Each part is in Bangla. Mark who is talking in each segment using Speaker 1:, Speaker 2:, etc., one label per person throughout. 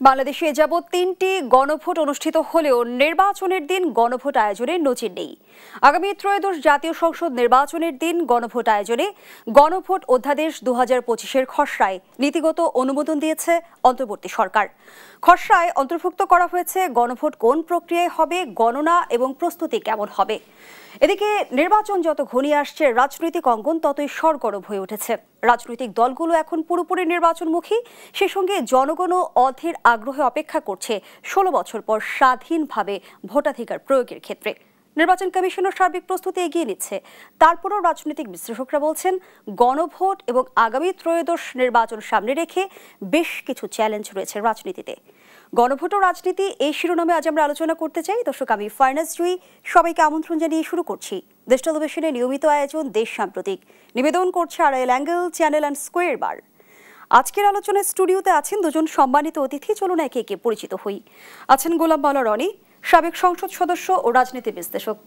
Speaker 1: বাংলাদেশে যাবৎ ৩টি গণভোট অনুষ্ঠিত হলেও নির্বাচনের দিন গণভোট আয়োজনের নজির নেই। আগামী ত্রয়োদশ জাতীয় সংসদ নির্বাচনের দিন গণভোট আয়োজনে গণভোট অধ্যাদেশ ২০২৫-এর খসড়ায় নীতিগত অনুমোদন দিয়েছে অন্তর্বর্তী সরকার। খসড়ায় অন্তর্ভুক্ত করা হয়েছে গণভোট কোন প্রক্রিয়ায় হবে, গণনা এবং প্রস্তুতি কেমন হবে। এদিকে নির্বাচন যত ঘনিয়ে আসছে, রাজনৈতিক অঙ্গন ততই সরগরম হয়ে উঠেছে। রাজনৈতিক দলগুলো এখন পুরোপুরি নির্বাচনমুখী, সে সঙ্গে জনগণও অধীর আগ্রহে অপেক্ষা করছে ১৬ বছর পর স্বাধীনভাবে ভোটাধিকার প্রয়োগের ক্ষেত্রে। নির্বাচন কমিশনের সার্বিক প্রস্তুতি এগিয়ে নিচ্ছে। তারপরও রাজনৈতিক বিশ্লেষকরা বলছেন, গণভোট এবং আগামী ত্রয়োদশ নির্বাচন সামনে রেখে বেশ কিছু চ্যালেঞ্জ রয়েছে রাজনীতিতে। গণভোট ও রাজনীতি এই শিরোনামে আজ আমরা আলোচনা করতে চাই। দর্শক, আমি ফারনাজ জুই সবাইকে আমন্ত্রণ জানিয়ে শুরু করছি দেশ টেলিভিশনের নিয়মিত আয়োজন দেশ সাম্প্রতিক। নিবেদন করছে Arail angle channel and square বার। আজকের আলোচনায় স্টুডিওতে আছেন দুজন সম্মানিত অতিথি। চলুন একে একে পরিচিত হই। আছেন গোলাম মাওলা রনি, সাবেক সংসদ সদস্য ও রাজনীতি বিশ্লেষক।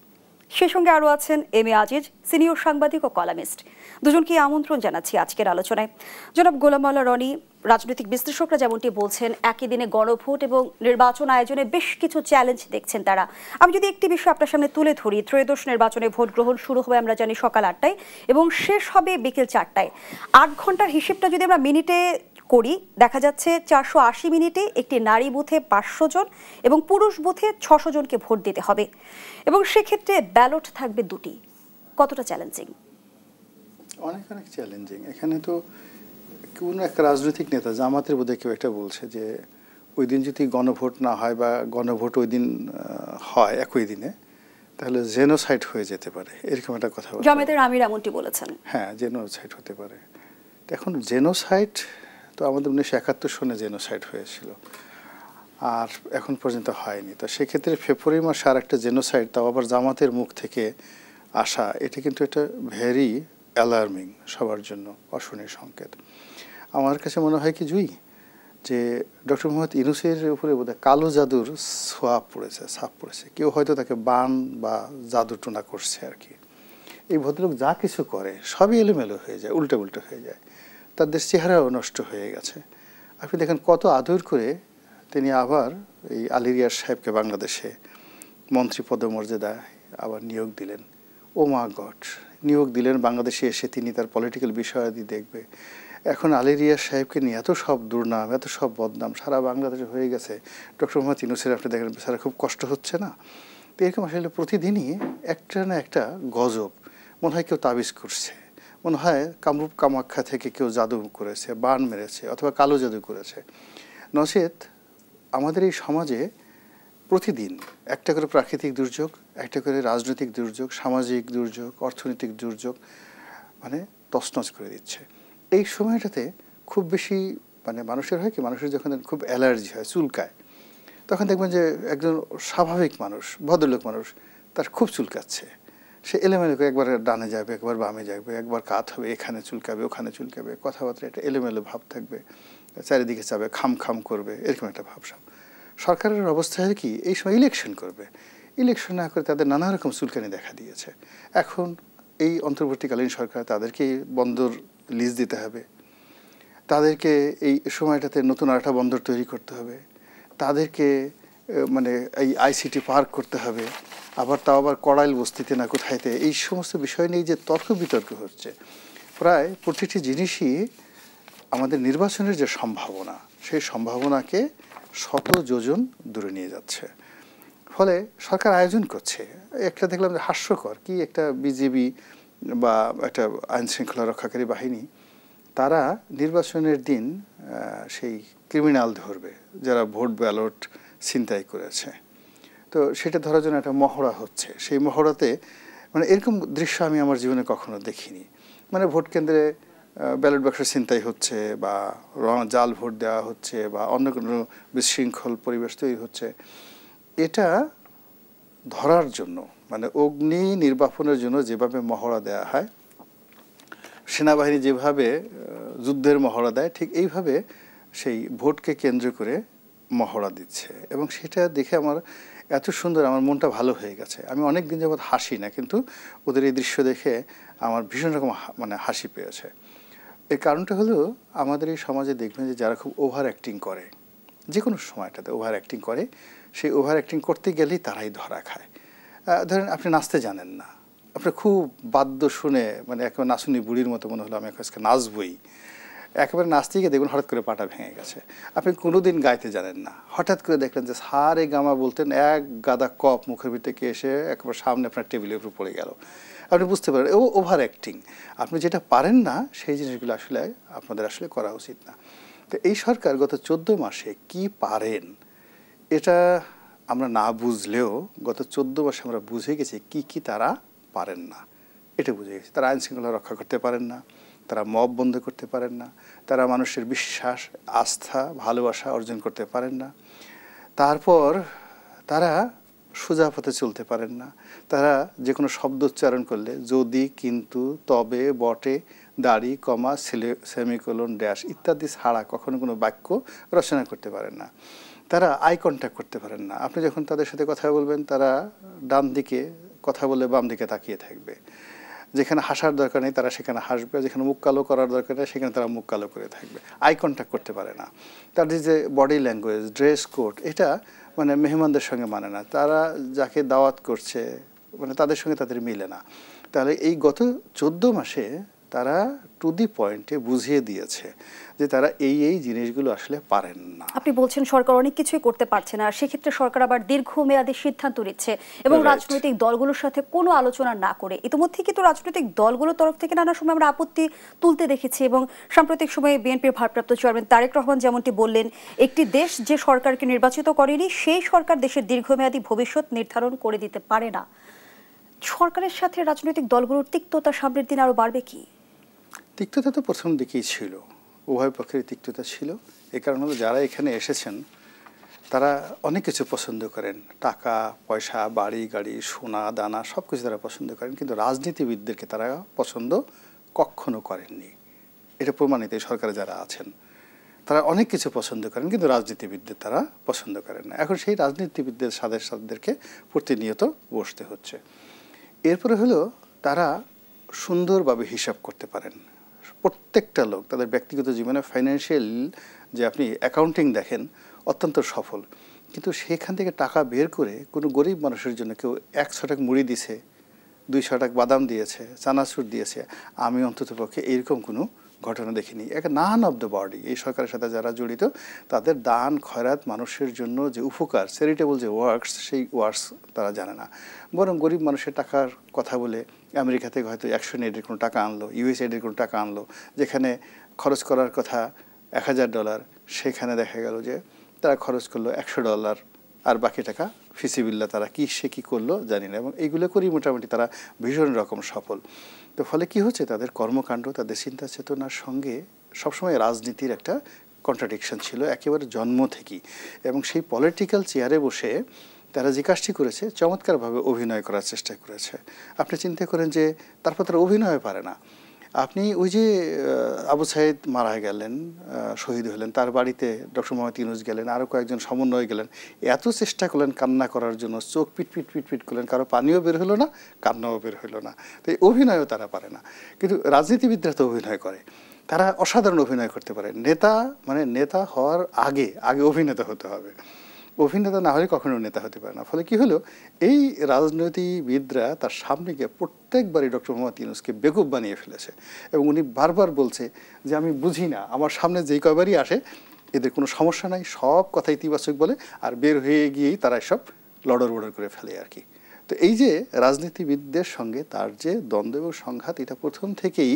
Speaker 1: সে সঙ্গে আরও আছেন এম এ আজিজ, সিনিয়র সাংবাদিক ও কলামিস্ট। দুজনকে আমন্ত্রণ জানাচ্ছি আজকের আলোচনায়। জনাব গোলাম মাওলা রনি, রাজনৈতিক বিশ্লেষকরা যেমনটি বলছেন, একই দিনে গণভোট এবং নির্বাচন আয়োজনে বেশ কিছু চ্যালেঞ্জ দেখছেন তারা। আমি যদি একটি বিষয় আপনার সামনে তুলে ধরি, ত্রয়োদশ নির্বাচনে ভোট গ্রহণ শুরু হবে আমরা জানি সকাল ৮টায় এবং শেষ হবে বিকেল ৪টায়। ৮ ঘন্টার হিসেবটা যদি আমরা মিনিটে করি, দেখা যাচ্ছে ৪৮০ মিনিটে একটি নারী বুথে ৫০০ জন এবং পুরুষ বুথে ৬০০ জনকে ভোট দিতে হবে এবং সেক্ষেত্রে ব্যালট থাকবে দুটি। কতটা চ্যালেঞ্জিং?
Speaker 2: অনেক চ্যালেঞ্জিং। এখানে তো কোন এক রাজনৈতিক নেতা, জামাতের বোধহয় কেউ একটা বলছে যে ওই দিন যদি গণভোট না হয় বা গণভোট ওই দিন হয় একই দিনে, তাহলে জেনোসাইড হয়ে যেতে পারে, এরকম একটা কথা
Speaker 1: জামাতের আমির এমনটি বলেছেন।
Speaker 2: হ্যাঁ, জেনোসাইড হতে পারে। এখন জেনোসাইড তো আমাদের ১৯৭১ সনে জেনোসাইড হয়েছিল, আর এখন পর্যন্ত হয়নি। তো সেক্ষেত্রে ফেব্রুয়ারি মাসে আর একটা জেনোসাইড, তাও আবার জামাতের মুখ থেকে আসা, এটা কিন্তু একটা ভেরি অ্যালার্মিং, সবার জন্য অশনির সংকেত। আমার কাছে মনে হয় কি জুই, যে ডক্টর মোহাম্মদ ইউনূসের উপরে বোধহয় কালো জাদুর ছাপ পড়েছে। কেউ হয়তো তাকে বান বা জাদু টোনা করছে আর কি। এই ভদ্রলোক যা কিছু করে সবই এলোমেলো হয়ে যায়, উল্টো হয়ে যায়। তাদের চেহারাও নষ্ট হয়ে গেছে। আপনি দেখেন কত আদর করে তিনি আবার এই আলী রিয়াজ সাহেবকে বাংলাদেশে মন্ত্রী পদমর্যাদায় আবার নিয়োগ দিলেন। ও মা গড, নিয়োগ দিলেন, বাংলাদেশে এসে তিনি তার পলিটিক্যাল বিষয়াদি দেখবে। এখন আলী রিয়াজ সাহেবকে নিয়ে এত সব দুর্নাম, এত সব বদনাম সারা বাংলাদেশে হয়ে গেছে। ডক্টর মোহাম্মদ ইউনূসের আপনি দেখেন বেচারা খুব কষ্ট হচ্ছে না? তো এরকম আসলে প্রতিদিনই একটা না একটা গজব, মনে হয় কেউ তাবিজ করছে, মনে হয় কামরূপ কামাখ্যা থেকে কেউ জাদু করেছে, বান মেরেছে, অথবা কালো জাদু করেছে। নচেত আমাদের এই সমাজে প্রতিদিন একটা করে প্রাকৃতিক দুর্যোগ, একটা করে রাজনৈতিক দুর্যোগ, সামাজিক দুর্যোগ, অর্থনৈতিক দুর্যোগ মানে তছনছ করে দিচ্ছে। এই সময়টাতে খুব বেশি মানুষের হয় কি, মানুষের যখন খুব অ্যালার্জি হয়, চুলকায়, তখন দেখবেন যে একজন স্বাভাবিক মানুষ, ভদ্রলোক মানুষ, তার খুব চুলকাচ্ছে। সে এলোমেলো করে একবার ডানে যাবে, একবার বামে যাবে, একবার কাত হবে, এখানে চুলকাবে, ওখানে চুলকাবে, কথাবার্তা একটা এলোমেলো ভাব থাকবে, চারিদিকে যাবে, খাম করবে, এরকম একটা ভাবসাব। সরকারের অবস্থা হয় কি, এই সময় ইলেকশন করবে, ইলেকশন না করে তাদের নানা রকম চুলকানি দেখা দিয়েছে। এখন এই অন্তর্বর্তীকালীন সরকার তাদেরকে বন্দর লিজ দিতে হবে, তাদেরকে এই সময়টাতে নতুন আরেকটা বন্দর তৈরি করতে হবে, তাদেরকে এই আইসিটি পার্ক করতে হবে, তাও আবার কড়াইল বস্তিতে না কোথায়তে। এই সমস্ত বিষয় নিয়ে যে তর্ক বিতর্ক হচ্ছে, প্রায় প্রতিটি জিনিসই আমাদের নির্বাচনের যে সম্ভাবনা, সেই সম্ভাবনাকে শত যোজন দূরে নিয়ে যাচ্ছে। ফলে সরকার আয়োজন করছে, একটা দেখলাম যে হাস্যকর, কি একটা বিজিবি বা একটা আইন শৃঙ্খলা রক্ষাকারী বাহিনী, তারা নির্বাচনের দিন সেই ক্রিমিনাল ধরবে যারা ভোট ব্যালট ছিনতাই করেছে। তো সেটা ধরার জন্য একটা মহড়া হচ্ছে। সেই মহড়াতে এরকম দৃশ্য আমি আমার জীবনে কখনো দেখিনি। ভোট কেন্দ্রে ব্যালট বাক্স ছিনতাই হচ্ছে, বা জাল ভোট দেওয়া হচ্ছে, বা অন্য কোনো বিশৃঙ্খল পরিবেশ তৈরি হচ্ছে। এটা ধরার জন্য অগ্নি নির্বাপনের জন্য যেভাবে মহড়া দেওয়া হয়, সেনাবাহিনী যেভাবে যুদ্ধের মহড়া দেয়, ঠিক এইভাবে সেই ভোটকে কেন্দ্র করে মহড়া দিচ্ছে। এবং সেটা দেখে আমার এত সুন্দর, আমার মনটা ভালো হয়ে গেছে। আমি অনেক দিন যাবৎ হাসি না, কিন্তু ওদের এই দৃশ্য দেখে আমার ভীষণ রকম হাসি পেয়েছে। এর কারণটা হলো, আমাদের এই সমাজে দেখবেন যে যারা খুব ওভার অ্যাক্টিং করে, যে কোনো সময়টাতে ওভার অ্যাক্টিং করে, সেই ওভার অ্যাক্টিং করতে গেলেই তারাই ধরা খায়। ধরেন আপনি নাচতে জানেন না, আপনার খুব বাদ্য শুনে মানে একেবারে নাচুনি বুড়ির মতো মনে হলো আমি আজকে নাচবই, একেবারে নাচতে গিয়ে দেখুন হঠাৎ করে পাটা ভেঙে গেছে। আপনি কোনোদিন গাইতে জানেন না, হঠাৎ করে দেখলেন যে সারে গামা বলতেন, এক গাদা কপ মুখের ভিতরে এসে একেবারে সামনে আপনার টেবিলের উপর পড়ে গেল। আপনি বুঝতে পারেন ও ওভার অ্যাক্টিং। আপনি যেটা পারেন না সেই জিনিসগুলো আসলে আপনাদের আসলে করা উচিত না। তো এই সরকার গত 14 মাসে কি পারেন এটা আমরা না বুঝলেও গত 14 মাসে আমরা বুঝে গেছি কি কি তারা পারেন না, এটা বুঝে গেছি। তারা আইন শৃঙ্খলা রক্ষা করতে পারেন না, তারা মব বন্ধ করতে পারেন না, তারা মানুষের বিশ্বাস, আস্থা, ভালোবাসা অর্জন করতে পারেন না, তারপর তারা সোজা পথে চলতে পারেন না, তারা যে কোনো শব্দ উচ্চারণ করলে যদি, কিন্তু, তবে, বটে, দাড়ি, কমা, সেমিকোলন, ড্যাশ ইত্যাদি ছাড়া কখনো কোনো বাক্য রচনা করতে পারেন না। তারা আই কন্ট্যাক্ট করতে পারেন না, আপনি যখন তাদের সাথে কথা বলবেন তারা ডান দিকে কথা বলে বাম দিকে তাকিয়ে থাকবে, যেখানে হাসার দরকার নেই তারা সেখানে হাসবে, যেখানে মুখ কালো করার দরকার নেই সেখানে তারা মুখ কালো করে থাকবে, আই কন্ট্যাক্ট করতে পারে না। তাদের যে বডি ল্যাঙ্গুয়েজ, ড্রেস কোড, এটা মানে মেহমানদের সঙ্গে মানে না, তারা যাকে দাওয়াত করছে মানে তাদের সঙ্গে তাদের মিলে না। তাহলে এই গত 14 মাসে তারা টু দি পয়েন্টে বুঝিয়ে দিয়েছে যে তারা এই জিনিসগুলো আসলে পারেন না।
Speaker 1: আপনি বলছেন সরকার অনেক কিছুই করতে পারছে না, আর সেক্ষেত্রে সরকার আবার দীর্ঘমেয়াদী সিদ্ধান্ত নিচ্ছে এবং রাজনৈতিক দলগুলোর সাথে কোনো আলোচনা না করে। ইতিমধ্যে কিন্তু রাজনৈতিক দলগুলোর তরফ থেকে নানা সময় আমরা আপত্তি তুলতে দেখেছি এবং সাম্প্রতিক সময়ে বিএনপির ভারপ্রাপ্ত চেয়ারম্যান তারেক রহমান যেমনটি বললেন, একটি দেশ যে সরকারকে নির্বাচিত করেনি সেই সরকার দেশের দীর্ঘমেয়াদী ভবিষ্যৎ নির্ধারণ করে দিতে পারে না। সরকারের সাথে রাজনৈতিক দলগুলোর তিক্ততা সামনের দিন আরো বাড়বে কি?
Speaker 2: তিক্ততা তো প্রথম দিকেই ছিল, উভয় পক্ষের তিক্ততা ছিল। এই কারণে যারা এখানে এসেছেন তারা অনেক কিছু পছন্দ করেন, টাকা পয়সা, বাড়ি গাড়ি, সোনা দানা সব কিছু তারা পছন্দ করেন, কিন্তু রাজনীতিবিদদেরকে তারা পছন্দ কখনো করেননি। এটা প্রমাণিত সরকারে যারা আছেন তারা অনেক কিছু পছন্দ করেন কিন্তু রাজনীতিবিদদের তারা পছন্দ করেন না। এখন সেই রাজনীতিবিদদের সাথীদেরকে প্রতিনিয়ত বসতে হচ্ছে। এরপরে হলো তারা সুন্দরভাবে হিসাব করতে পারেন, প্রত্যেকটা লোক তাদের ব্যক্তিগত জীবনে ফাইন্যান্সিয়াল যে আপনি অ্যাকাউন্টিং দেখেন অত্যন্ত সফল, কিন্তু সেখান থেকে টাকা বের করে কোনো গরিব মানুষের জন্য কেউ 100 টাকা মুড়ি দিয়েছে, 200 টাকা বাদাম দিয়েছে, চানাচুর দিয়েছে, আমি অন্ততপক্ষে এরকম কোনো ঘটনা দেখিনি। একটা নান অফ দ্য বডি এই সরকারের সাথে যারা জড়িত তাদের দান খয়রাত মানুষের জন্য যে উপকার, চ্যারিটেবল যে ওয়ার্কস, সেই ওয়ার্কস তারা জানে না। বরং গরিব মানুষের টাকার কথা বলে আমেরিকা থেকে হয়তো $100 কোনো টাকা আনলো, ইউএসএডের কোনো টাকা আনলো, যেখানে খরচ করার কথা $1000, সেখানে দেখা গেল যে তারা খরচ করলো $100 আর বাকি টাকা ফিসিবিল্লা তারা কি করলো জানি না। এবং এইগুলো করেই মোটামুটি তারা ভীষণ রকম সফল। তো ফলে কি হচ্ছে, তাদের কর্মকাণ্ড, তাদের চিন্তা চেতনার সঙ্গে সবসময় রাজনীতির একটা কন্ট্রাডিকশন ছিল একেবারে জন্ম থেকেই। এবং সেই পলিটিক্যাল চেয়ারে বসে তারা যে কাজটি করেছে চমৎকারভাবে অভিনয় করার চেষ্টা করেছে। আপনি চিন্তা করেন যে তারপর তারা অভিনয় পারে না। আপনি ওই যে আবু সাইদ মারা গেলেন, শহীদ হলেন, তার বাড়িতে ডক্টর মোহাম্মদ ইউনূস গেলেন, আরও কয়েকজন সমন্বয় গেলেন, এত চেষ্টা করলেন কান্না করার জন্য, চোখ পিট করলেন, কারো পানিও বের হলো না, কান্নাও বের হলো না। তো এই অভিনয়ও তারা পারে না, কিন্তু রাজনীতিবিদরা তো অভিনয় করে, তারা অসাধারণ অভিনয় করতে পারে। নেতা মানে নেতা হওয়ার আগে অভিনেতা হতে হবে, অভিনেতা না হলে কখনো নেতা হতে পারে না। ফলে কি হলো, এই রাজনীতিবিদরা তার সামনে গিয়ে প্রত্যেকবারই ডক্টর মোহাম্মদ ইউনূসকে বেকুব বানিয়ে ফেলেছে। এবং উনি বারবার বলছে যে আমি বুঝি না, আমার সামনে যেই কয়বারই আসে এদের কোনো সমস্যা নাই, সব কথা ইতিবাচক বলে, আর বের হয়ে গিয়েই তারা সব লড়র বড়র করে ফেলে আর কি। তো এই যে রাজনীতিবিদদের সঙ্গে তার যে দ্বন্দ্ব এবং সংঘাত, এটা প্রথম থেকেই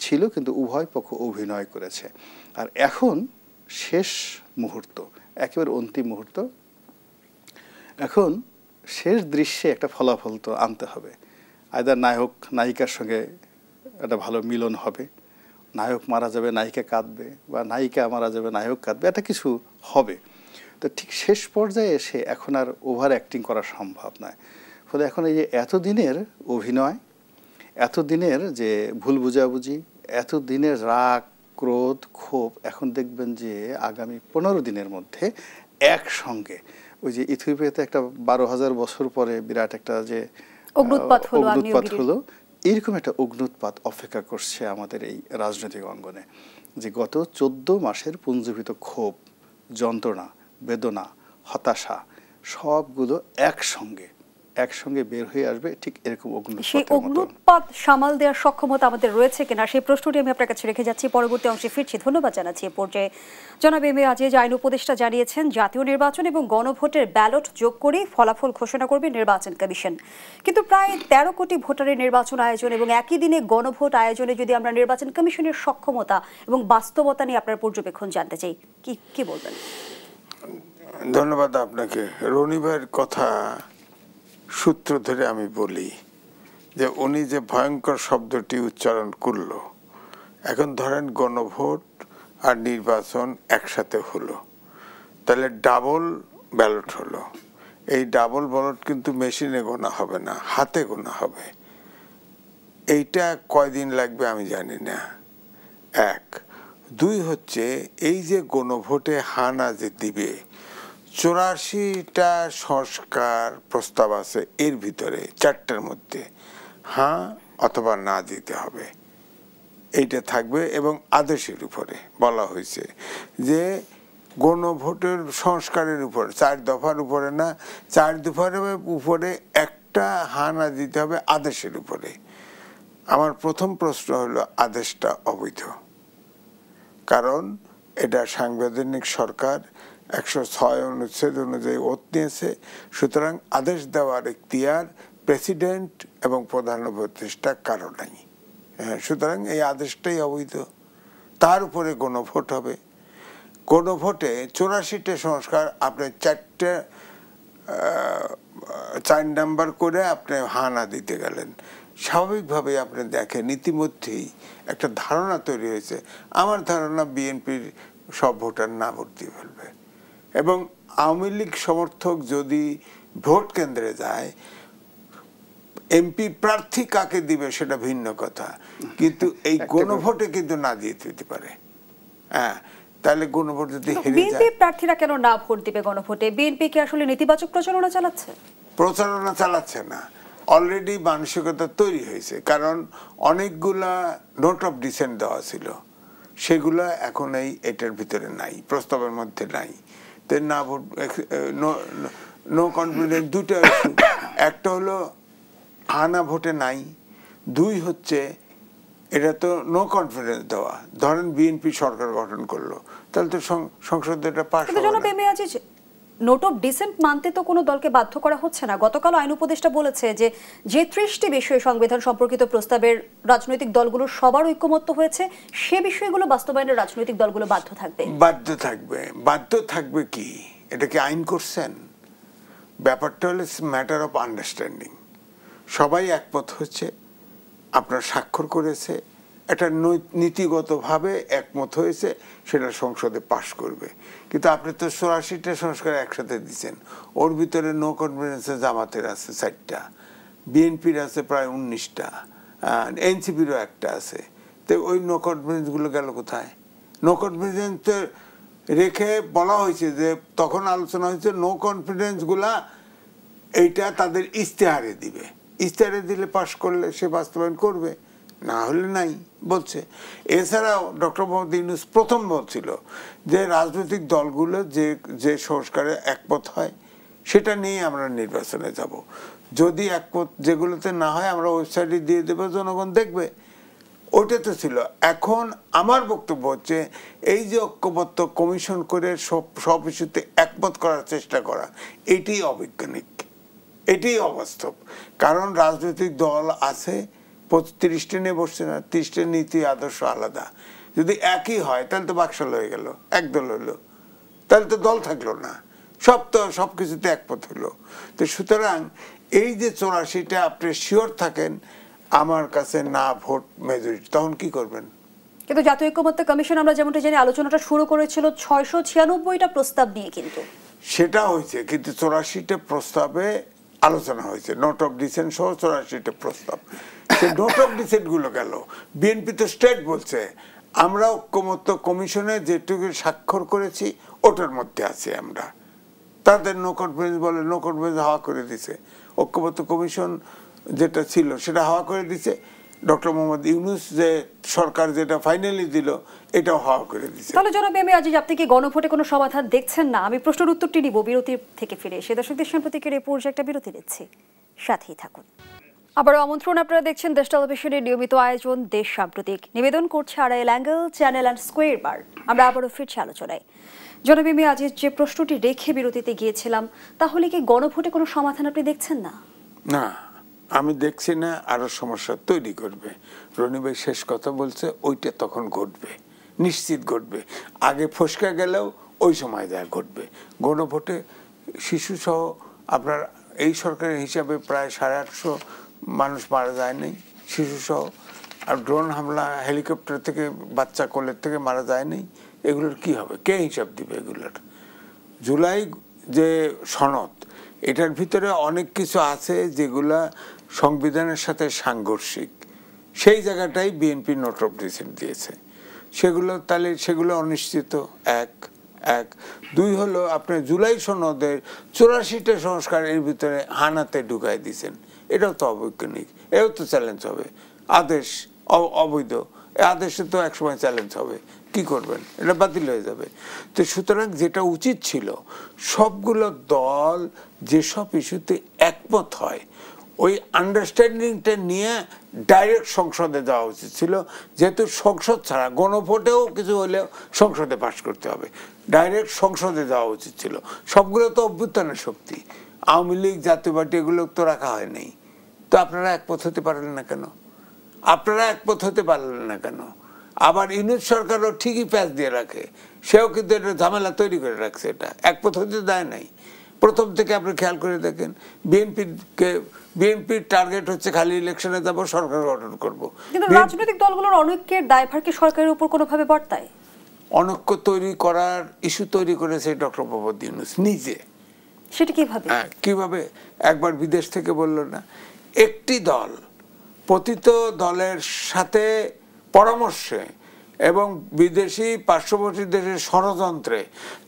Speaker 2: ছিল, কিন্তু উভয় পক্ষ অভিনয় করেছে। আর এখন শেষ মুহূর্ত, একেবারে অন্তিম মুহূর্ত, এখন শেষ দৃশ্যে একটা ফলাফল তো আনতে হবে। আইদার নায়ক নায়িকার সঙ্গে একটা ভালো মিলন হবে, নায়ক মারা যাবে নায়িকা কাঁদবে, বা নায়িকা মারা যাবে নায়ক কাঁদবে, এটা কিছু হবে। তো ঠিক শেষ পর্যায়ে এসে এখন আর ওভার অ্যাক্টিং করা সম্ভব নয়। ফলে এখন এই যে এতদিনের অভিনয়, এতদিনের যে ভুল বুঝাবুঝি, এতদিনের রাগ ক্রোধ ক্ষোভ, এখন দেখবেন যে আগামী 15 দিনের মধ্যে একসঙ্গে ওই যে ইথিওপিয়াতে একটা 12,000 বছর পরে বিরাট একটা যে অগ্নুৎপাত হলো, এরকম একটা অগ্নুৎপাত অপেক্ষা করছে আমাদের এই রাজনৈতিক অঙ্গনে। যে গত 14 মাসের পুঞ্জীভূত ক্ষোভ, যন্ত্রণা, বেদনা, হতাশা সবগুলো একসঙ্গে বের হয়ে আসবে, ঠিক এরকম
Speaker 1: সেই অগ্নুৎপাত সামাল দেওয়ার সক্ষমতা আমাদের রয়েছে কিনা সেই প্রশ্নটি আমি আপনার কাছে রেখে যাচ্ছি, পরবর্তী অংশে ফিরছি। ধন্যবাদ জানাচ্ছি। এ পর্যায়ে জনাব এম এ আজিজ আইন উপদেষ্টা জানিয়েছেন জাতীয় নির্বাচন এবং গণভোটের ব্যালট যোগ করে ফলাফল ঘোষণা করবে নির্বাচন কমিশন। কিন্তু প্রায় 13 কোটি ভোটারের নির্বাচন আয়োজন এবং একই দিনে গণভোট আয়োজনে যদি আমরা নির্বাচন কমিশনের সক্ষমতা এবং বাস্তবতা নিয়ে আপনার পর্যবেক্ষণ জানতে চাই, কি বলবেন?
Speaker 3: ধন্যবাদ আপনাকে। রনিভাইয়ের কথা সূত্র ধরে আমি বলি যে উনি যে ভয়ঙ্কর শব্দটি উচ্চারণ করলো, এখন ধরেন গণভোট আর নির্বাচন একসাথে হলো, তাহলে ডাবল ব্যালট হলো। এই ডাবল ব্যালট কিন্তু মেশিনে গোনা হবে না, হাতে গোনা হবে। এইটা কয়দিন লাগবে আমি জানি না। এক, দুই হচ্ছে এই যে গণভোটে হানা যে দিবে, 84টা সংস্কার প্রস্তাব আছে, এর ভিতরে 4টার মধ্যে হ্যাঁ অথবা না দিতে হবে, এইটা থাকবে। এবং আদেশের উপরে বলা হয়েছে যে গণভোটের সংস্কারের উপর 4 দফার উপরে না, 4 দফার উপরে একটা হ্যাঁ না দিতে হবে আদেশের উপরে। আমার প্রথম প্রশ্ন হলো আদেশটা অবৈধ, কারণ এটা সাংবিধানিক সরকার 106 অনুচ্ছেদ অনুযায়ী ওত নিয়েছে। সুতরাং আদেশ দেওয়ার এখতিয়ার প্রেসিডেন্ট এবং প্রধান উপদেষ্টা কারো নাই। সুতরাং এই আদেশটাই অবৈধ। তার উপরে গণভোট হবে। গণভোটে 84টা সংস্কার আপনি 4 নাম্বার করে আপনি হা না দিতে গেলেন। স্বাভাবিকভাবে আপনি দেখেন ইতিমধ্যেই একটা ধারণা তৈরি হয়েছে, আমার ধারণা বিএনপির সব ভোটার না ভোট দিয়ে ফেলবে। এবং আওয়ামী লীগ সমর্থক যদি ভোট কেন্দ্রে যায়, এমপি প্রার্থী কাকে দিবে সেটা ভিন্ন কথা, কিন্তু এই গণভোটে কিন্তু না দিয়ে দিতে পারে। হ্যাঁ, তাহলে গণভোট যদি হেরে যায়,
Speaker 1: বিএনপি প্রার্থীরা কেন না ভোট দিবে গণভোটে? বিএনপি কি আসলে নেতিবাচক প্রচারণা চালাচ্ছে?
Speaker 3: প্রচারণা চালাচ্ছে না, অলরেডি মানসিকতা তৈরি হয়েছে। কারণ অনেকগুলা নোট অফ ডিসেন্ট দেওয়া ছিল, সেগুলা এখন এটার ভিতরে নাই, প্রস্তাবের মধ্যে নাই। তো না ভোট, নো কনফিডেন্স, দুটো ইস্যু। একটা হলো আনা ভোটে নাই, দুই হচ্ছে এটা তো নো কনফিডেন্স দেওয়া। ধরেন বিএনপি সরকার গঠন করলো, তাহলে তো সংসদে এটা পাস হবে না।
Speaker 1: নোট অফ ডিসেন্ট মানতে তো কোনো দলকে বাধ্য করা হচ্ছে না। গতকাল আইন উপদেষ্টা বলেছে যে 30টি বিষয়ে সংবিধান সম্পর্কিত প্রস্তাবের রাজনৈতিক দলগুলোর সবার ঐকমত্য হয়েছে, সে বিষয়গুলো বাস্তবায়নের রাজনৈতিক দলগুলো বাধ্য থাকবে। কি এটা কি আইন করছেন? ব্যাপারটা হলো ম্যাটার অফ আন্ডারস্ট্যান্ডিং। সবাই একমত হচ্ছে, আপনার স্বাক্ষর করেছে, একটা নীতিগতভাবে একমত হয়েছে, সেটা সংসদে পাশ করবে। কিন্তু আপনি তো 84টা সংস্কার একসাথে দিচ্ছেন, ওর ভিতরে নো কনফিডেন্সে জামাতের আছে 4টা, বিএনপির আছে প্রায় 19টা, এনসিপিরও একটা আছে। তো ওই নো কনফিডেন্সগুলো গেল কোথায়? নো কনফিডেন্স রেখে বলা হয়েছে যে, তখন আলোচনা হয়েছে নো কনফিডেন্সগুলা এইটা তাদের ইশতেহারে দিবে, ইশতেহারে দিলে পাশ করলে সে বাস্তবায়ন করবে, না হলে নাই বলছে। এছাড়াও ডক্টর মোহাম্মদ ইউনূস প্রথম বলছিল যে রাজনৈতিক দলগুলো যে সংস্কারে একমত হয় সেটা নিয়ে আমরা নির্বাচনে যাব, যদি একমত যেগুলোতে না হয় আমরা ওয়েবসাইটে দিয়ে দেবো, জনগণ দেখবে। ওইটা তো ছিল। এখন আমার বক্তব্য হচ্ছে এই যে ঐক্যবদ্ধ কমিশন করে সব ইস্যুতে একমত করার চেষ্টা করা, এটি অবৈজ্ঞানিক, এটি অবাস্তব। কারণ রাজনৈতিক দল আছে 30টা নিয়ে বসছে না, 30টা নীতি আদর্শ আলাদা। যদি একই হয় তাহলে তো বাকশাল হয়ে গেল, একদল হলো, তাহলে তো দল থাকলো না, সব কিছুতে একমত হলো। তো সুতরাং এই যে 84টা আপনি শিওর থাকেন আমার কাছে না ভোট মেজরিটি, তখন কি করবেন? কিন্তু জাতীয় ঐক্যমত্য কমিশন আমরা যেমনটা জানি আলোচনাটা শুরু করেছিল 696টা প্রস্তাব নিয়ে, কিন্তু
Speaker 3: সেটা হয়েছে, কিন্তু 84টা প্রস্তাবে আলোচনা হয়েছে, নোট অফ ডিসেন্ট সহ 84টা প্রস্তাব। সেই নোট অফ ডিসেন্ট গুলো গেল। বিএনপি তো স্টেট বলছে আমরা ঐক্যমত্য কমিশনে যেটুকু স্বাক্ষর করেছি ওটার মধ্যে আছি আমরা। তাদের নো কনফিডেন্স বলে, নো কনফিডেন্স হাওয়া করে দিছে। ঐক্যমত্য কমিশন যেটা ছিল সেটা হাওয়া করে দিছে। ডক্টর মোহাম্মদ ইউনূস যে সরকার যেটা ফাইনালি দিল এটাও হওয়া করে দিচ্ছে।
Speaker 1: তাহলে জনাব এম এ আজিজ, আপনি কি গণভোটে কোনো সমাধান দেখছেন না? আমি প্রশ্নের উত্তরটি নিব বিরতি থেকে ফিরে এসে। দর্শকদের সাম্প্রতিকের এই পর্যায়ে একটা বিরতি দিচ্ছি, সাথেই থাকুন। আবারও আমন্ত্রণ, আপনারা দেখছেন দেশ টেলিভিশনের নিয়মিত আয়োজন দেশ সাম্প্রতিক। নিবেদন করছে Arail angle channel and square বার। আমরা আবারও ফিরছি আলোচনায়। জনাব এম এ আজিজ, যে প্রশ্নটি রেখে বিরতিতে গিয়েছিলাম, তাহলে কি গণভোটে কোনো সমাধান আপনি দেখছেন না?
Speaker 3: না, আমি দেখছি না, আরো সমস্যা তৈরি করবে। রনি ভাই শেষ কথা বলছে, ওইটা তখন ঘটবে, নিশ্চিত ঘটবে। আগে ফসকে গেলেও ওই সময় যা ঘটবে। গণভোটে শিশু সহ আপনার এই সরকারের হিসাবে প্রায় 850 মানুষ মারা যায় নাই শিশু সহ। আর ড্রোন হামলা, হেলিকপ্টার থেকে বাচ্চা কোলের থেকে মারা যায় নাই। এগুলোর কি হবে? কে হিসাব দিবে এগুলোর? জুলাই যে সনদ, এটার ভিতরে অনেক কিছু আছে যেগুলা সংবিধানের সাথে সাংঘর্ষিক। সেই জায়গাটাই বিএনপি নোট অফ ডিসেন্ট দিয়েছে। সেগুলো অনিশ্চিত। এক দুই হলো, আপনি জুলাই সনদের 84টা সংস্কার এর ভিতরে হানাতে ঢুকাই দিয়েছেন। এটাও তো অবৈজ্ঞানিক, এও তো চ্যালেঞ্জ হবে। আদেশ অবৈধ, এই আদেশে তো একসময় চ্যালেঞ্জ হবে। কি করবেন? এটা বাতিল হয়ে যাবে। তো সুতরাং যেটা উচিত ছিল, সবগুলো দল যেসব ইস্যুতে একমত হয় ওই আন্ডারস্ট্যান্ডিংটা নিয়ে ডাইরেক্ট সংসদে যাওয়া উচিত ছিল। যেহেতু সংসদ ছাড়া গণভোটেও কিছু হলেও সংসদে পাশ করতে হবে, ডাইরেক্ট সংসদে যাওয়া উচিত ছিল। সবগুলো তো অভ্যুত্থানের শক্তি, আওয়ামী লীগ, জাতীয় পার্টি, এগুলো তো রাখা হয় নাই। তো আপনারা একমত হতে পারলেন না কেন? আবার ইউনূস সরকারও ঠিকই প্যাচ দিয়ে রাখে, সেও কিন্তু এটা ঝামেলা তৈরি করে রাখছে। এটা একমত হতে দেয় নাই। প্রথম থেকে আপনি খেয়াল করে দেখেন, বিএনপির টার্গেট হচ্ছে খালি ইলেকশনে যাব, সরকার গঠন করব।
Speaker 1: কিন্তু রাজনৈতিক দলগুলোর অনৈক্যের দায়ভার কি সরকারের উপর কোনোভাবে বর্তায়?
Speaker 3: অনৈক্য তৈরি করার ইস্যু তৈরি করেছে ডক্টর মোহাম্মদ ইউনূস নিজে।
Speaker 1: সেটা কিভাবে?
Speaker 3: কিভাবে? একবার বিদেশ থেকে বলল না, একটি দল পতিত দলের সাথে পরামর্শে এবং বিদেশি পার্শ্ববর্তী দেশের ষড়যন্ত্রে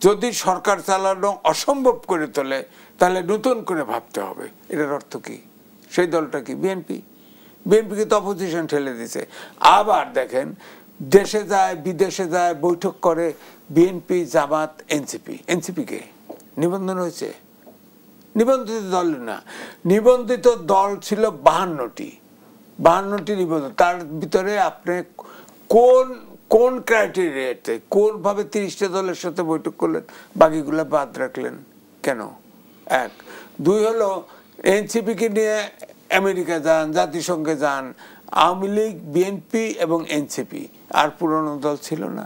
Speaker 3: যদি সরকার চালানো অসম্ভব করে তোলে, তাহলে নতুন করে ভাবতে হবে। এটার অর্থ কি? সেই দলটা কি? বিএনপিকে তো অপোজিশন ঠেলে দিছে। আবার দেখেন, দেশে যায় বিদেশে যায়, বৈঠক করে বিএনপি, জামাত, এনসিপি কে নিবন্ধন হয়েছে? নিবন্ধিত দল না, নিবন্ধিত দল ছিল 52টি নিবন্ধন। তার ভিতরে আপনি কোন ক্রাইটেরিয়াতে কোনভাবে 30টা দলের সাথে বৈঠক করলেন, বাকিগুলা বাদ রাখলেন কেন? এক। দুই হলো, এনসিপিকে নিয়ে আমেরিকা যান, জাতিসংঘে যান। আওয়ামী লীগ, বিএনপি এবং এনসিপি, আর পুরনো দল ছিল না।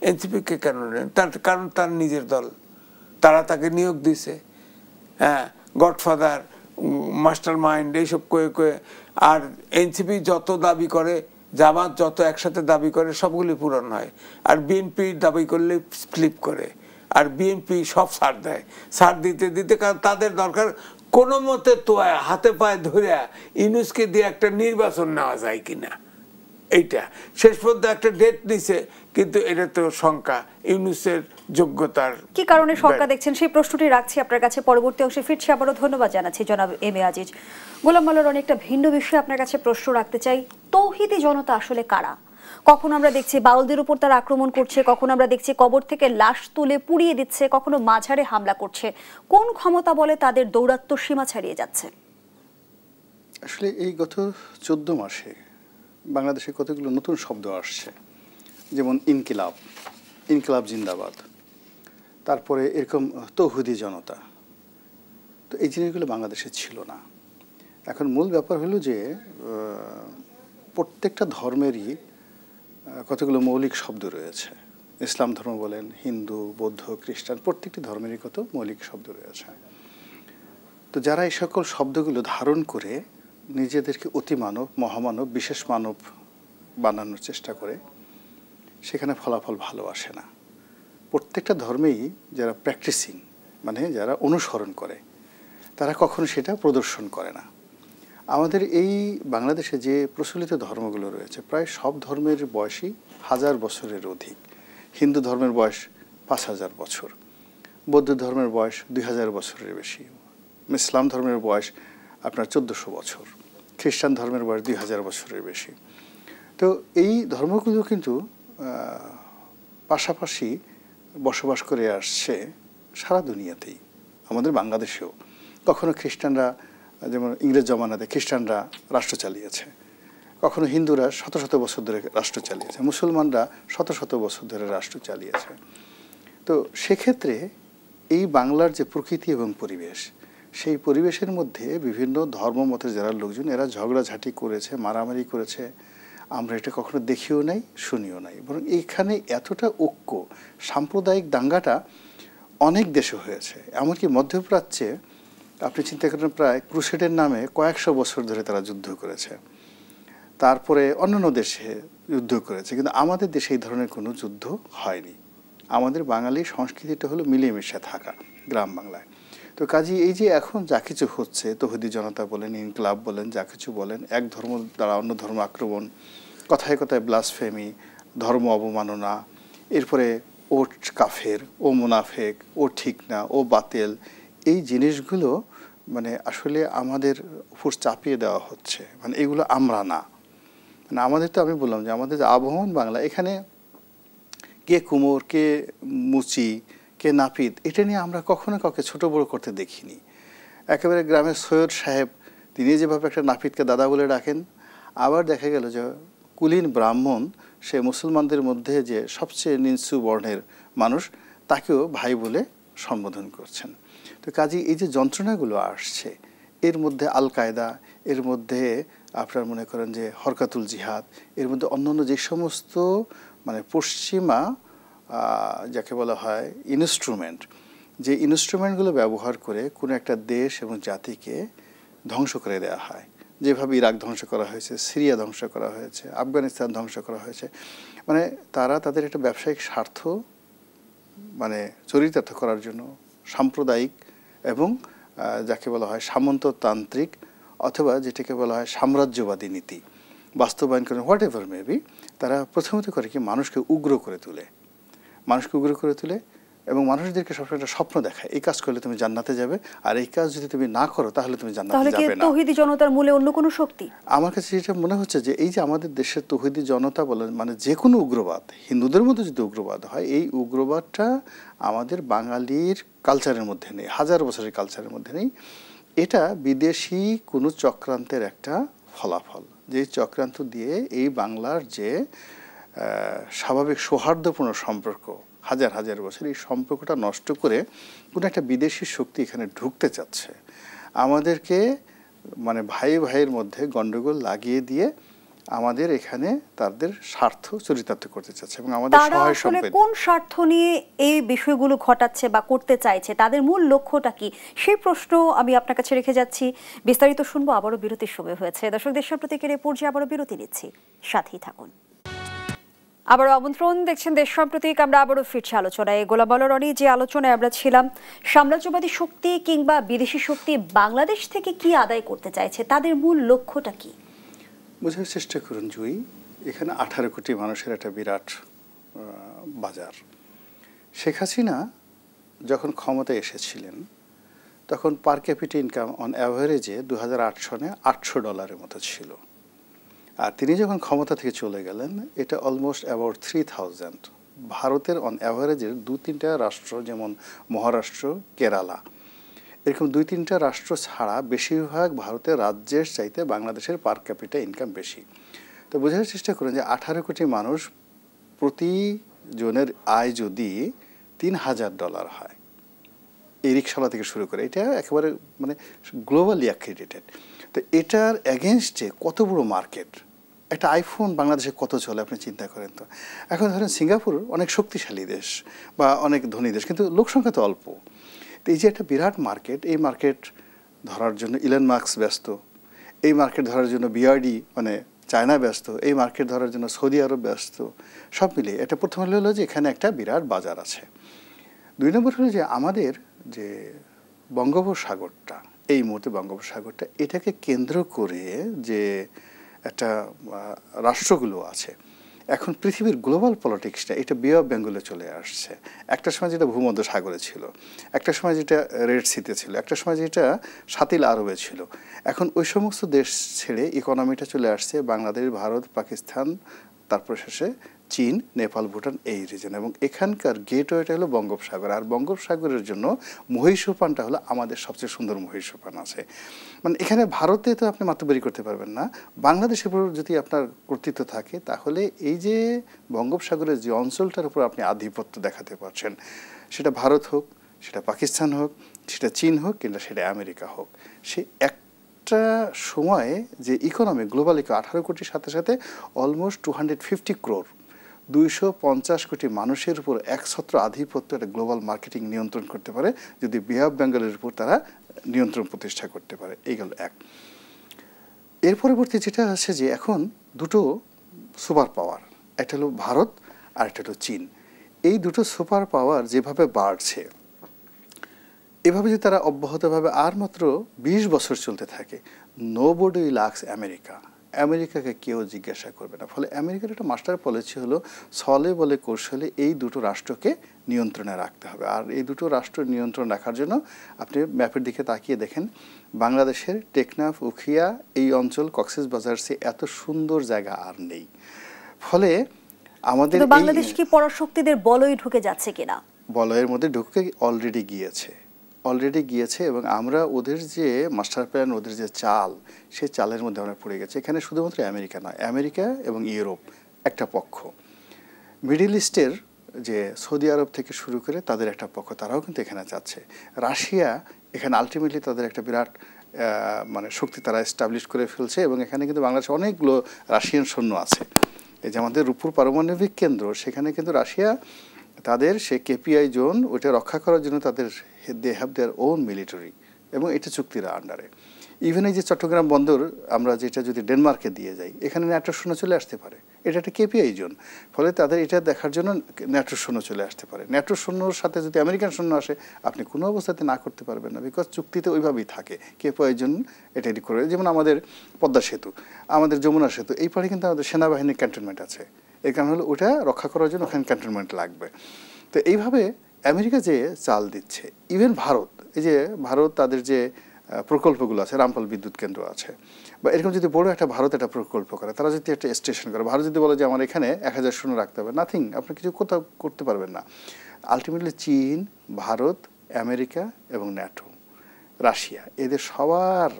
Speaker 3: এনসিপিকে কেন নেন? কারণ তার নিজের দল, তারা তাকে নিয়োগ দিছে। হ্যাঁ, গডফাদার, মাস্টার মাইন্ড, এইসব কয়ে। আর এনসিপি যত দাবি করে, জামাত যত একসাথে দাবি করে, সবগুলি পূরণ হয়। আর বিএনপি দাবি করলে স্লিপ করে, আর বিএনপি সব ছাড় দেয়। ছাড় দিতে কারণ তাদের দরকার কোনো মতে তো হাতে পায়ে ধরে ইউনূসকে দিয়ে একটা নির্বাচন নেওয়া যায় কিনা। এইটা শেষ পর্যন্ত একটা ডেট নিছে, কিন্তু এটা তো শঙ্কা ইউনূসের যোগ্যতার
Speaker 1: কি কারণে শঙ্কা দেখছেন, সেই প্রশ্নটি রাখছি আপনার কাছে। পরবর্তী অংশে ফিরছি, আবারও ধন্যবাদ জানাচ্ছি জনাব এম এ আজিজ। গোলাম মাওলার অনেকটা ভিন্ন বিষয়ে আপনার কাছে প্রশ্ন রাখতে চাই। তৌহিদি জনতা আসলে কারা? কখনো আমরা দেখছি বাউলদের উপর তারা আক্রমণ করছে, কখনো আমরা দেখছি কবর থেকে লাশ তুলে পুড়িয়ে দিচ্ছে, কখনো মাঝারে হামলা করছে। কোন ক্ষমতা বলে তাদের দৌরাত্ম্য সীমা ছাড়িয়ে যাচ্ছে?
Speaker 2: আসলে এই গত 14 মাসে বাংলাদেশে কতগুলো নতুন শব্দ আসছে, যেমন ইনকিলাব জিন্দাবাদ, তারপরে এরকম তৌহিদি জনতা। তো এই জিনিসগুলো বাংলাদেশে ছিল না। এখন মূল ব্যাপার হলো যে প্রত্যেকটা ধর্মেরই কতগুলো মৌলিক শব্দ রয়েছে। ইসলাম ধর্ম বলেন, হিন্দু, বৌদ্ধ, খ্রিস্টান, প্রত্যেকটি ধর্মেরই কত মৌলিক শব্দ রয়েছে। তো যারা এই সকল শব্দগুলো ধারণ করে নিজেদেরকে অতিমানব, মহামানব, বিশেষ মানব বানানোর চেষ্টা করে, সেখানে ফলাফল ভালো আসে না। প্রত্যেকটা ধর্মেই যারা প্র্যাকটিসিং, মানে যারা অনুসরণ করে, তারা কখনো সেটা প্রদর্শন করে না। আমাদের এই বাংলাদেশে যে প্রচলিত ধর্মগুলো রয়েছে, প্রায় সব ধর্মের বয়সই 1000 বছরের অধিক। হিন্দু ধর্মের বয়স 5000 বছর, বৌদ্ধ ধর্মের বয়স 2000 বছরের বেশি, ইসলাম ধর্মের বয়স আপনার 1400 বছর। খ্রিস্টান ধর্মের বয়স 2000 বছরের বেশি। তো এই ধর্মগুলো কিন্তু পাশাপাশি বসবাস করে আসছে সারা দুনিয়াতেই, আমাদের বাংলাদেশেও। কখনো খ্রিস্টানরা, যেমন ইংরেজ জমানাতে খ্রিস্টানরা রাষ্ট্র চালিয়েছে, কখনো হিন্দুরা শত শত বছর ধরে রাষ্ট্র চালিয়েছে, মুসলমানরা শত শত বছর ধরে রাষ্ট্র চালিয়েছে। তো সেক্ষেত্রে এই বাংলার যে প্রকৃতি এবং পরিবেশ, সেই পরিবেশের মধ্যে বিভিন্ন ধর্মমতের যারা লোকজন এরা ঝগড়াঝাটি করেছে, মারামারি করেছে, আমরা এটা কখনো দেখিও নাই, শুনিও নাই। বরং এইখানে এতটা ঐক্য, সাম্প্রদায়িক দাঙ্গাটা অনেক দেশে হয়েছে। এমনকি মধ্যপ্রাচ্যে আপনি চিন্তা করেন প্রায় ক্রুসেডের নামে কয়েকশো বছর ধরে তারা যুদ্ধ করেছে, তারপরে অন্যান্য দেশে যুদ্ধ করেছে, কিন্তু আমাদের দেশে এই ধরনের কোনো যুদ্ধ হয়নি। আমাদের বাঙালি সংস্কৃতিটা হলো মিলেমিশে থাকা গ্রাম বাংলায়। তো কাজী এই যে এখন যা কিছু হচ্ছে, তৌহিদি জনতা বলেন, ইনকলাব বলেন, যা কিছু বলেন, এক ধর্ম দ্বারা অন্য ধর্ম আক্রমণ, কথায় কথায় ব্লাসফেমি, ধর্ম অবমাননা, এরপরে ও কাফের, ও মুনাফেক, ও ঠিক না, ও বাতেল, এই জিনিসগুলো মানে আসলে আমাদের উপর চাপিয়ে দেওয়া হচ্ছে। মানে এগুলো আমরা না, মানে আমাদের তো আমি বললাম যে আমাদের যে আবহমান বাংলা, এখানে কে কুমোর, কে মুচি, কে নাপিত, এটা নিয়ে আমরা কখনো কাউকে ছোট বড় করতে দেখিনি। একেবারে গ্রামের সৈয়দ সাহেব তিনি যেভাবে একটা নাপিতকে দাদা বলে ডাকেন, আবার দেখা গেল যে কুলীন ব্রাহ্মণ, সে মুসলমানদের মধ্যে যে সবচেয়ে নিচু বর্ণের মানুষ, তাকেও ভাই বলে সম্বোধন করছেন। তো কাজেই এই যে যন্ত্রণাগুলো আসছে, এর মধ্যে আল কায়দা, এর মধ্যে আপনার মনে করেন যে হরকাতুল জিহাদ, এর মধ্যে অন্যান্য যে সমস্ত মানে পশ্চিমা যাকে বলা হয় ইনস্ট্রুমেন্ট, যে ইনস্ট্রুমেন্টগুলো ব্যবহার করে কোনো একটা দেশ এবং জাতিকে ধ্বংস করে দেওয়া হয়, যেভাবে ইরাক ধ্বংস করা হয়েছে, সিরিয়া ধ্বংস করা হয়েছে, আফগানিস্তান ধ্বংস করা হয়েছে, মানে তারা তাদের একটা ব্যবসায়িক স্বার্থ মানে চরিতার্থ করার জন্য সাম্প্রদায়িক এবং যাকে বলা হয় সামন্ততান্ত্রিক অথবা যেটাকে বলা হয় সাম্রাজ্যবাদী নীতি বাস্তবায়ন করেন, হোয়াট এভার মেবি, তারা প্রথমত করে কি মানুষকে উগ্র করে তুলে, মানুষকে উগ্র করে তুলে এবং মানুষদেরকে সবসময় একটা স্বপ্ন দেখায়, এই কাজ করলে তুমি জান্নাতে যাবে, আর এই কাজ যদি তুমি না করো তাহলে তুমি জান্নাতে যাবে না।
Speaker 1: তাহলে কি তৌহিদি জনতার মূলে অন্য কোনো শক্তি?
Speaker 2: আমার কাছে যেটা মনে হচ্ছে যে এই যে আমাদের দেশের তৌহিদি জনতা বলেন, মানে যে কোনো উগ্রবাদ, হিন্দুদের মধ্যে যদি উগ্রবাদ হয়, এই উগ্রবাদটা আমাদের বাঙালির কালচারের মধ্যে নেই, হাজার বছরের কালচারের মধ্যে নেই। এটা বিদেশি কোনো চক্রান্তের একটা ফলাফল, যে চক্রান্ত দিয়ে এই বাংলার যে স্বাভাবিক সৌহার্দ্যপূর্ণ সম্পর্ক হাজার হাজার বছর, এই সম্পর্কটা নষ্ট করে কোনো একটা বিদেশি শক্তি এখানে ঢুকতে চাচ্ছে, আমাদেরকে মানে ভাই ভাইয়ের মধ্যে গন্ডগোল লাগিয়ে দিয়ে আমাদের এখানে তাদের স্বার্থ চরিতার্থ করতে চাচ্ছে এবং আমাদের সহায় সম্পদ।
Speaker 1: কোন স্বার্থ নিয়ে এই বিষয়গুলো ঘটাচ্ছে বা করতে চাইছে, তাদের মূল লক্ষ্যটা কি, সেই প্রশ্ন আমি আপনার কাছে রেখে যাচ্ছি। বিস্তারিত শুনবো, আবারও বিরতির সময় হয়েছে। দর্শক, দেশ সম্প্রতিকের এই পর্যায়ে আবারও বিরতি নিচ্ছি, সাথেই থাকুন। আবারও আমন্ত্রণ, দেখছেন দেশ সম্প্রতিক। আমরা আবারও ফিরছি আলোচনায়। গোলাম আল রনি, যে আলোচনায় আমরা ছিলাম, সাম্রাজ্যবাদী শক্তি কিংবা বিদেশি শক্তি বাংলাদেশ থেকে কি আদায় করতে চাইছে, তাদের মূল লক্ষ্যটা কি
Speaker 2: বোঝার চেষ্টা করুন জুই। এখানে 18 কোটি মানুষের একটা বিরাট বাজার। শেখ হাসিনা যখন ক্ষমতায় এসেছিলেন তখন পার ক্যাপিটা ইনকাম অন অ্যাভারেজে 2008 সনে $800 মতো ছিল, আর তিনি যখন ক্ষমতা থেকে চলে গেলেন এটা অলমোস্ট অ্যাবাউট 3000। ভারতের অন অ্যাভারেজের 2-3টা রাষ্ট্র যেমন মহারাষ্ট্র, কেরালা, এরকম 2-3টা রাষ্ট্র ছাড়া বেশিরভাগ ভারতের রাজ্যের চাইতে বাংলাদেশের পার ক্যাপিটা ইনকাম বেশি। তো বোঝার চেষ্টা করেন যে 18 কোটি মানুষ, প্রতিজনের আয় যদি $3000 হয়, এই রিক্সাওয়ালা থেকে শুরু করে, এটা একেবারে মানে গ্লোবালি অ্যাক্রেডিটেড। তো এটার এগেনস্টে কত বড় মার্কেট, একটা আইফোন বাংলাদেশে কত চলে আপনি চিন্তা করেন তো। এখন ধরেন সিঙ্গাপুর অনেক শক্তিশালী দেশ বা অনেক ধনী দেশ, কিন্তু লোকসংখ্যা তো অল্প। তো এই যে একটা বিরাট মার্কেট, এই মার্কেট ধরার জন্য ইলন মাস্ক ব্যস্ত, এই মার্কেট ধরার জন্য বিআরডি মানে চায়না ব্যস্ত, এই মার্কেট ধরার জন্য সৌদি আরব ব্যস্ত। সব মিলিয়ে এটা প্রথম হলো যে এখানে একটা বিরাট বাজার আছে। 2 নম্বর হলো যে আমাদের যে বঙ্গোপসাগরটা, এই মুহূর্তে বঙ্গোপসাগরটা, এটাকে কেন্দ্র করে যে একটা রাষ্ট্রগুলো আছে, এখন পৃথিবীর গ্লোবাল পলিটিক্সটা এটা বে অফ বেঙ্গলে চলে আসছে। একটা সময় যেটা ভূমধ্য সাগরে ছিল, একটা সময় যেটা রেড সিতে ছিল, একটা সময় যেটা সাতিল আরবে ছিল। এখন ওই সমস্ত দেশ ছেড়ে ইকোনমিটা চলে আসছে বাংলাদেশ, ভারত, পাকিস্তান, তারপর শেষে চীন, নেপাল, ভুটান এই রিজন। এবং এখানকার গেটওয়েটা হলো বঙ্গোপসাগর। আর বঙ্গোপসাগরের জন্য মহীশোপানটা হলো আমাদের সবচেয়ে সুন্দর মহীশোপান আছে। মানে এখানে ভারতে তো আপনি মাতব্বরি করতে পারবেন না, বাংলাদেশের উপর যদি আপনার কর্তৃত্ব থাকে তাহলে এই যে বঙ্গোপসাগরের যে অঞ্চলটার উপর আপনি আধিপত্য দেখাতে পারছেন, সেটা ভারত হোক, সেটা পাকিস্তান হোক, সেটা চীন হোক, কিংবা সেটা আমেরিকা হোক, সে একটা সময়ে যে ইকোনমি গ্লোবাল 18 কোটির সাথে সাথে অলমোস্ট 250 crore 250 কোটি মানুষের উপর একছত্র আধিপত্য একটা গ্লোবাল মার্কেটিং নিয়ন্ত্রণ করতে পারে যদি বে অফ বেঙ্গলের উপর তারা নিয়ন্ত্রণ প্রতিষ্ঠা করতে পারে। এই গেল এক। এর পরবর্তী যেটা আছে যে এখন দুটো সুপার পাওয়ার, একটা হলো ভারত আর একটা হলো চীন। এই দুটো সুপার পাওয়ার যেভাবে বাড়ছে, এভাবে যদি তারা অব্যাহতভাবে আর মাত্র 20 বছর চলতে থাকে, নোবডি লাক্স আমেরিকা, আমেরিকাকে কেউ জিজ্ঞাসা করবে না। ফলে আমেরিকার একটা মাস্টার পলিসি হলো ছলে বলে কৌশলে এই দুটো রাষ্ট্রকে নিয়ন্ত্রণে রাখতে হবে। আর এই দুটো রাষ্ট্র নিয়ন্ত্রণ রাখার জন্য আপনি ম্যাপের দিকে তাকিয়ে দেখেন, বাংলাদেশের টেকনাফ, উখিয়া এই অঞ্চল, কক্সবাজার সে এত সুন্দর জায়গা আর নেই। ফলে আমাদের
Speaker 1: বাংলাদেশ কি পরাশক্তিদের বলয় ঢুকে যাচ্ছে কিনা?
Speaker 2: বলয়ের মধ্যে ঢুকে অলরেডি গিয়েছে এবং আমরা ওদের যে মাস্টার প্ল্যান, ওদের যে চাল, সেই চালের মধ্যে আমরা পড়ে গেছি। এখানে শুধুমাত্র আমেরিকা নয়, আমেরিকা এবং ইউরোপ একটা পক্ষ, মিডল ইস্টের যে সৌদি আরব থেকে শুরু করে তাদের একটা পক্ষ, তারাও কিন্তু এখানে যাচ্ছে। রাশিয়া এখানে আলটিমেটলি তাদের একটা বিরাট মানে শক্তি তারা এস্টাবলিশ করে ফেলছে এবং এখানে কিন্তু বাংলাদেশে অনেকগুলো রাশিয়ান সৈন্য আছে। এই যে আমাদের রূপপুর পারমাণবিক কেন্দ্র, সেখানে কিন্তু রাশিয়া তাদের সে কেপিআই জোন ওইটা রক্ষা করার জন্য তাদের they have their own military, এবং এটা চুক্তির আন্ডারে। ইভেন এই যে চট্টগ্রাম বন্দর আমরা যেটা যদি ডেনমার্কে দিয়ে যাই, এখানে ন্যাটো সৈন্য চলে আসতে পারে, এটা একটা কেপিআই জোন। ফলে তাদের এটা দেখার জন্য ন্যাটো সৈন্য চলে আসতে পারে। ন্যাটো সৈন্যর সাথে যদি আমেরিকান সৈন্য আসে, আপনি কোনো অবস্থাতে না করতে পারবেন না, বিকজ চুক্তিতে ওইভাবেই থাকে কেপিআই জোন এটা এটি করে। যেমন আমাদের পদ্মা সেতু, আমাদের যমুনা সেতু, এই পারে কিন্তু আমাদের সেনাবাহিনীর ক্যান্টনমেন্ট আছে। এর কারণ হলো ওটা রক্ষা করার জন্য ওখানে ক্যান্টনমেন্ট লাগবে। তো এইভাবে আমেরিকা যে চাল দিচ্ছে, ইভেন ভারত, এই যে ভারত তাদের যে প্রকল্পগুলো আছে, রামপাল বিদ্যুৎ কেন্দ্র আছে, বা এরকম যদি বড় একটা ভারত একটা প্রকল্প করে, তারা যদি একটা স্টেশন করে, ভারত যদি বলে যে আমার এখানে 1000 সৈন্য রাখতে হবে, নাথিং, আপনি কিছু কোথাও করতে পারবেন না। আলটিমেটলি চীন, ভারত, আমেরিকা এবং ন্যাটো, রাশিয়া, এদের সবার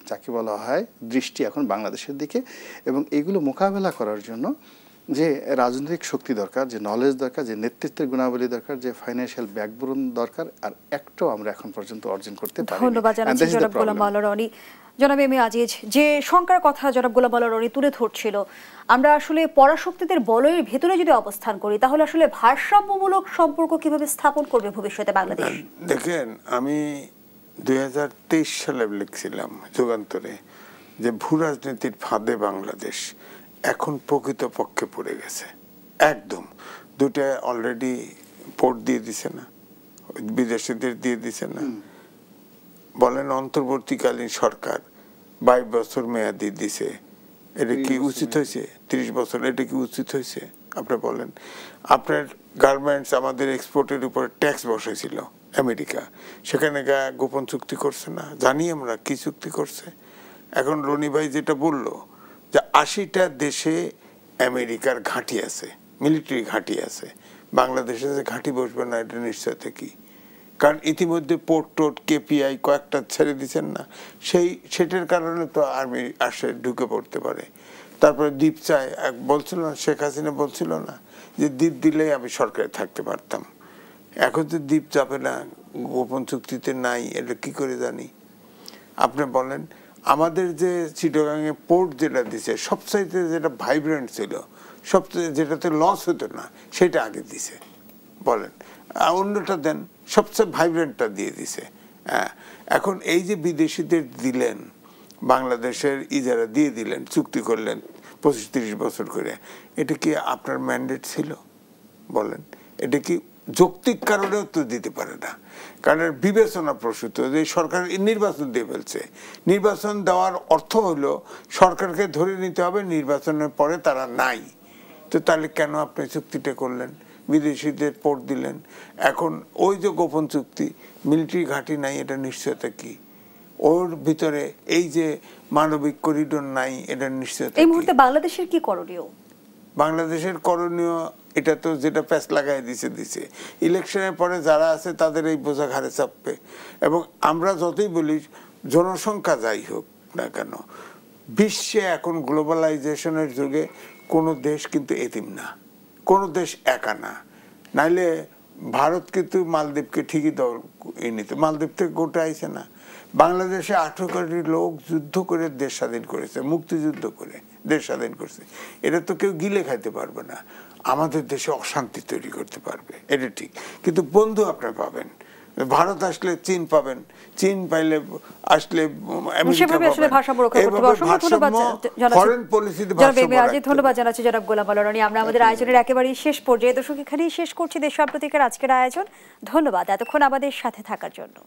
Speaker 2: যাকে বলা হয় দৃষ্টি এখন বাংলাদেশের দিকে। এবং এগুলো মোকাবেলা করার জন্য যে রাজনৈতিক শক্তি দরকার, যে নলেজ দরকার, যে নেতৃত্বের গুণাবলী দরকার, যে ফাইন্যান্সিয়াল ব্যাকবোন দরকার, আর একটাও আমরা এখন পর্যন্ত অর্জন করতে পারিনি।
Speaker 1: ধন্যবাদ জানাচ্ছি জনাব গোলাম মাওলা রনি। জনাব এম এ আজিজ, যে শঙ্কার কথা জনাব গোলাম মাওলা রনি তুলে ধরছিল, আমরা আসলে পরাশক্তিদের বলয়ের ভেতরে যদি অবস্থান করি, তাহলে আসলে ভারসাম্যমূলক সম্পর্ক কিভাবে স্থাপন করবে ভবিষ্যতে বাংলাদেশ?
Speaker 3: দেখেন, আমি 2023 সালে লিখছিলাম যুগান্তরে যে ভূ রাজনীতির ফাঁদে বাংলাদেশ এখন প্রকৃতপক্ষে পড়ে গেছে একদম। দুটা অলরেডি পোর্ট দিয়ে দিছে না, বিদেশিদের দিয়ে দিছে না। বলেন অন্তর্বর্তীকালীন সরকার 22 বছর মেয়াদি দিছে, এটা কি উচিত হয়েছে? 30 বছর, এটা কি উচিত হয়েছে? আপনার বলেন। আপনার গার্মেন্টস আমাদের এক্সপোর্টের উপর ট্যাক্স বসাইছিল আমেরিকা, সেখানে গোপন চুক্তি করছে না? জানি আমরা কি চুক্তি করছে। এখন রনি ভাই যেটা বললো যে 80টা দেশে আমেরিকার ঘাঁটি আছে, মিলিটারি ঘাঁটি আছে, বাংলাদেশে যে ঘাঁটি বসবে না এটা নিশ্চয়তা কি? কারণ ইতিমধ্যে পোর্ট টোট কেপিআই কয়েকটা ছেড়ে দিচ্ছেন না, সেটার কারণে তো আর্মি আসে ঢুকে পড়তে পারে। তারপরে দ্বীপ চায়, বলছিল না শেখ হাসিনা, বলছিল না যে দ্বীপ দিলেই আমি সরকারে থাকতে পারতাম। এখন তো দ্বীপ যাবে না, গোপন চুক্তিতে নাই, এটা কি করে জানি? আপনি বলেন। আমাদের যে চিটাগাংয়ে পোর্ট যেটা দিছে, সবচাইতে যেটা ভাইব্রেন্ট ছিল, সবচেয়ে যেটাতে লস হতো না, সেটা আগে দিছে। বলেন অন্যটা দেন, সবচেয়ে ভাইব্রেন্টটা দিয়ে দিছে। এখন এই যে বিদেশিদের দিলেন, বাংলাদেশের ইজারা দিয়ে দিলেন, চুক্তি করলেন 25-30 বছর করে, এটা কি আপনার ম্যান্ডেট ছিল? বলেন, এটা কি যৌক্তিক কারণেও তো দিতে পারে না, কারণ বিবেচনা প্রসূত যে সরকার নির্বাচন দিয়ে ফেলছে। নির্বাচন দেওয়ার অর্থ হলো সরকারকে ধরে নিতে হবে, নির্বাচনের পরে তারা নাই, তো তাহলে কেন আপনি চুক্তিটা করলেন, বিদেশিদের পোর্ট দিলেন? এখন ওই যে গোপন চুক্তি, মিলিটারি ঘাঁটি নাই, এটা নিশ্চয়তা কি? ওর ভিতরে এই যে মানবিক করিডোর নাই, এটার নিশ্চয়তা
Speaker 1: এই মুহূর্তে বাংলাদেশের কি করণীয়?
Speaker 3: বাংলাদেশের করণীয় এটা তো যেটা প্যাচ লাগাই দিছে ইলেকশনের পরে যারা আছে তাদের এই বোঝা ঘাড়ে চাপবে। এবং আমরা যতই বলি জনসংখ্যা যাই হোক না কেন, বিশ্বে এখন গ্লোবালাইজেশনের যুগে কোনো দেশ কিন্তু এতিম না, কোনো দেশ একা না। নাইলে ভারত কিন্তু মালদ্বীপকে ঠিকই নিত, মালদ্বীপ থেকে গোটা আইছে না। বাংলাদেশে 18 কোটি লোক যুদ্ধ করে দেশ স্বাধীন করেছে, মুক্তিযুদ্ধ করে দেশ স্বাধীন করছে। এটা তো কেউ গিলে খাইতে পারবে না। আমাদের দেশে অশান্তি তৈরি করতে পারবে, এটা ঠিক। কিন্তু বন্ধু আপনি পাবেন, ভারত আসলে চীন পাবেন, চীন পাইলে আসলে
Speaker 1: ধন্যবাদ জানাচ্ছি জনাব গোলাম আলা রনি। আমরা আমাদের আয়োজনের একেবারেই শেষ পর্যায়ে, দর্শক এখানেই শেষ করছি দেশ সাম্প্রতিকের আজকের আয়োজন। ধন্যবাদ এতক্ষণ আমাদের সাথে থাকার জন্য।